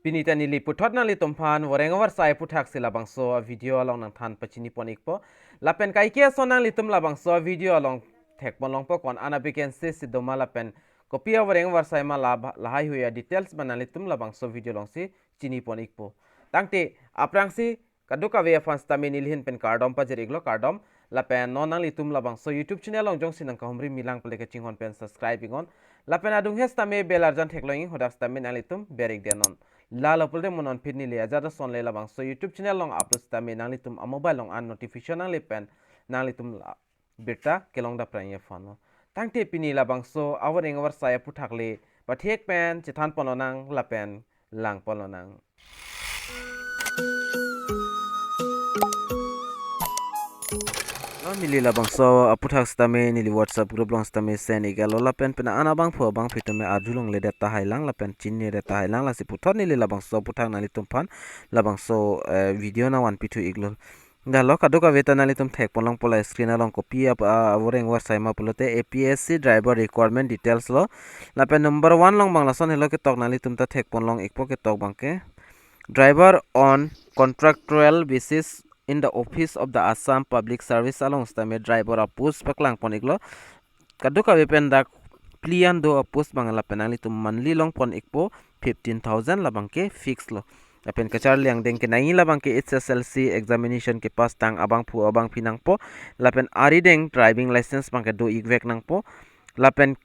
Pinita nili putot nang litum phan wareng war sai puthak sila bangso video along nang than pachini ponik po lapen kai kia so nang litum la bangso video along thek long po kon ana vacancy sidoma lapen kopia wareng war sai ma lahai huya details banang litum la bangso video long si chini ponik po tangte aprang si kaduka ve fans tami nilhin pen kardom pa jeriglo kardom lapen no nang litum la bangso youtube channel long jong sinang kahumri milang pleke chinghon pen subscribe ingon lapen adung hes tami belarjan thekloing hodak tami nang litum berik denon Lala pulte monon pitni le aja son le labang so YouTube channel long upload sta me nang litum a mobile long an notification nang lipen nang litum birta kelong da pranya phone tangte pini labang so awar engawar saya puthak le pathek pen chithan pononang lapen lang pononang nili labang so aputhak stame nili WhatsApp group long stame sen igalo lapen pena ana bang pho bang phitome ajulong le data hailang lapen chinni data hailang la si puthot nili labang so puthak nali tumphan labang so video na 1p2 iglo dalo kadoka veta nali tum thek polong pola screen along copy up avoreng war saima pulote APSC driver requirement details lo lapen number 1 long bangla son helo ke tok nali tum ta thek polong ikpo ke tok bangke driver on contractual basis in the office of the Assam Public Service along stame driver a post paklang poniglo kaduka wepen dak plian do a post bangala penali tum manli long pon ikpo 15,000 labangke fix lo apen kachar liang deng ke nai labangke SSLC examination ke pas tang abang pu abang pinang po lapen ari deng driving license bangke do igvek nang po lapen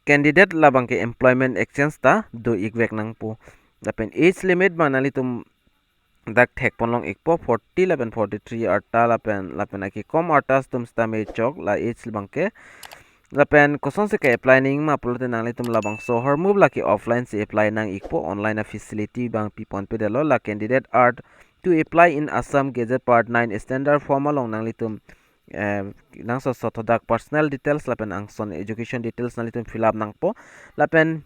candidate labangke employment exchange ta do igvek nang po lapen age limit manali tum dak thek ponlong ikpo 40 lapen 43 arta lapen aki kom artas tum stame chok la age bangke lapen koson se ke apply ning ma pulote nang le tum labang so her move laki offline se apply nang ikpo online a facility bang pipon pe delo la candidate art to apply in Assam Gazette Part 9 standard form along nang le tum nang so sotodak personal details lapen ang son education details nang le tum fill up nang po lapen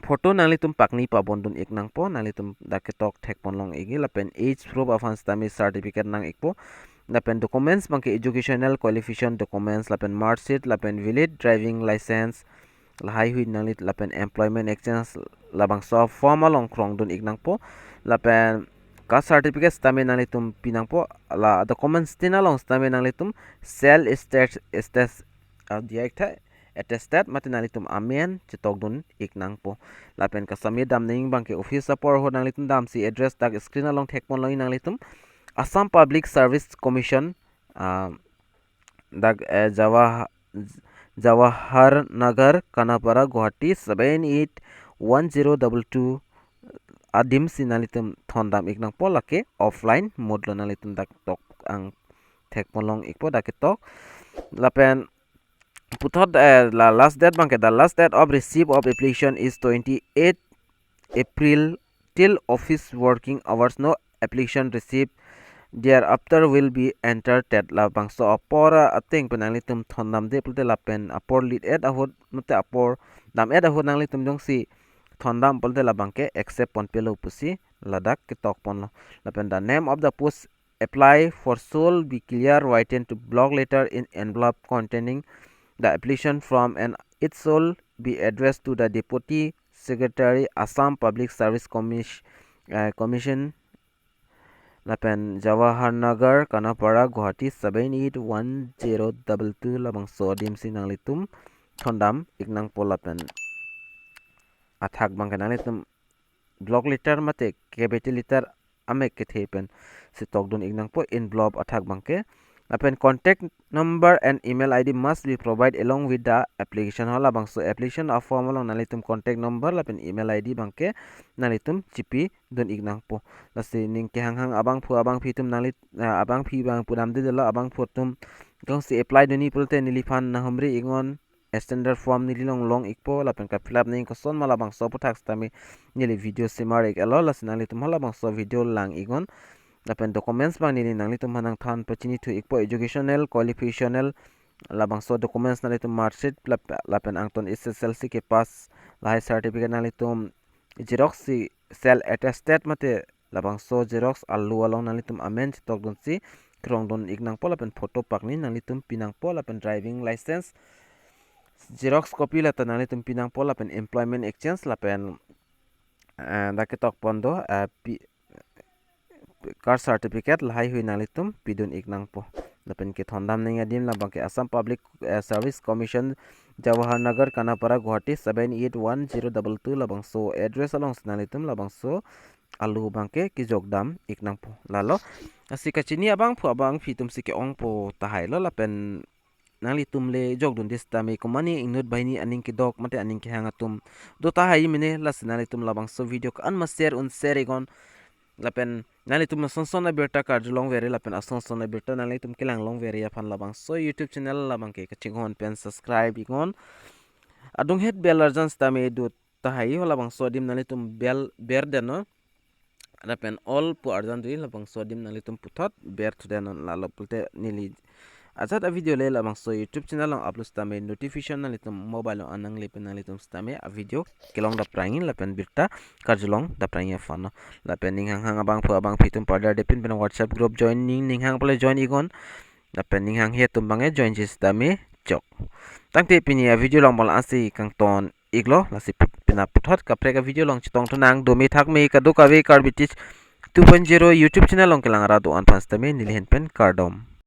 photo nangli tum pakni pa bondun ek nang po nangli tum daketok thek ponlong egi lapen age proof of stami certificate nang ekpo lapen documents bangke educational qualification documents lapen mark sheet lapen valid driving license lahai hui nangli lapen employment exchange labang so form along krong dun ek nang po lapen ka certificate stami nangli tum pinang po la documents tinalong stami nangli tum cell state diak tha attested matinali tum amen chitok dun iknang po lapen kasami dam ning bangke office apor ho nangli tum dam si address tak screen along thekpon loi nangli tum Assam Public Service Commission dag Jawahar Nagar Kanapara Guwahati 781022 adim sinali tum thondam iknang po lake offline mode lo nangli tum dak tok ang thekpon long ikpo daketok lapen puthot la last date bangke the last date of receipt of application is 28 April till office working hours no application received thereafter will be entered tet la bangso apora ating penangli tum thondam de pulte la pen apor lead ed ahot mate apor dam ed ahot nangli tum jong si thondam pulte la bangke accept pon pelo pusi ladak ke tok pon lo la pen the name of the post apply for sole be clear written to block letter in envelope containing the application form and it shall be addressed to the Deputy Secretary Assam Public Service Commission Lapen Jawaharnagar Kanapara Guwahati 781022 labang so dim sinang litum thondam iknang polapen athak bang kanang litum block liter mate capital liter amek ke thepen sitok dun iknang po envelope athak bangke Lapen contact number and email ID must be provided along with the application. Hala bang so application of form along nalitum contact number lapen email ID bangke nalitum cipi don ignang po. Lasi ning kehang abang pu abang pitum nalit abang pi bang pudam de dela abang putum gong si apply doni pulte nilifan na humri ingon standard form nililong long ikpo lapen ka fill up ning koson malabang so putak stami nili video simar ik alo lasi nalitum hala bang so video lang ingon lapen documents bang nini nang litum hanang than pachini tu ikpo educational qualificational labang so documents na litum mark sheet lapen angton SSLC ke pass lahai certificate na litum xerox si cell attested mate labang so xerox alu along na litum amen tok don si krong don ignang po lapen photo pakni nang litum pinang po lapen driving license xerox copy lapen nang litum pinang po lapen employment exchange lapen dakitok pondo car certificate lahai hui nalitum pidun iknang po lapen ke thondam ninga dim labang ke Assam Public Service Commission Jawaharnagar Kanapara Guwahati 781022 labangso address along nalitum labangso alu bangke ki jogdam iknang po lalo asika chini abang pu abang fitum sike ong po tahai lo lapen nali tumle jogdun distami kumani inut baini aning ki dok mate aning ki hangatum do tahai mine las nali tum labangso video kan ma share un share igon lapen nali tum sonson na berta karjulong veri lapen asonson na berta nali tum kilang long veri ya fan labang so YouTube channel labang ke kachingon pen subscribe igon adung het bell arjan stame do tahai labang so dim nali tum bell berdeno lapen all pu arjan dui labang so dim nali tum putot ber tudeno lalo pulte nili azat a video le labang so YouTube channel long upload stame notification nali tum mobile long anang lepen nali tum stame a video kilong da prangin lapen birta karjulong da prangin fano lapen ning hang abang pu abang pitum pada depin pen WhatsApp group join ning hang pole join igon lapen ning hang he tum bange join jis stame jok tangte pini a video long bol asi kang ton iglo lasi pina puthot kapre ka video long chitong tunang domi thak me ka do ka ve kar bitis 2.0 YouTube channel long kilang ra do an pan stame nilhen pen KARDOM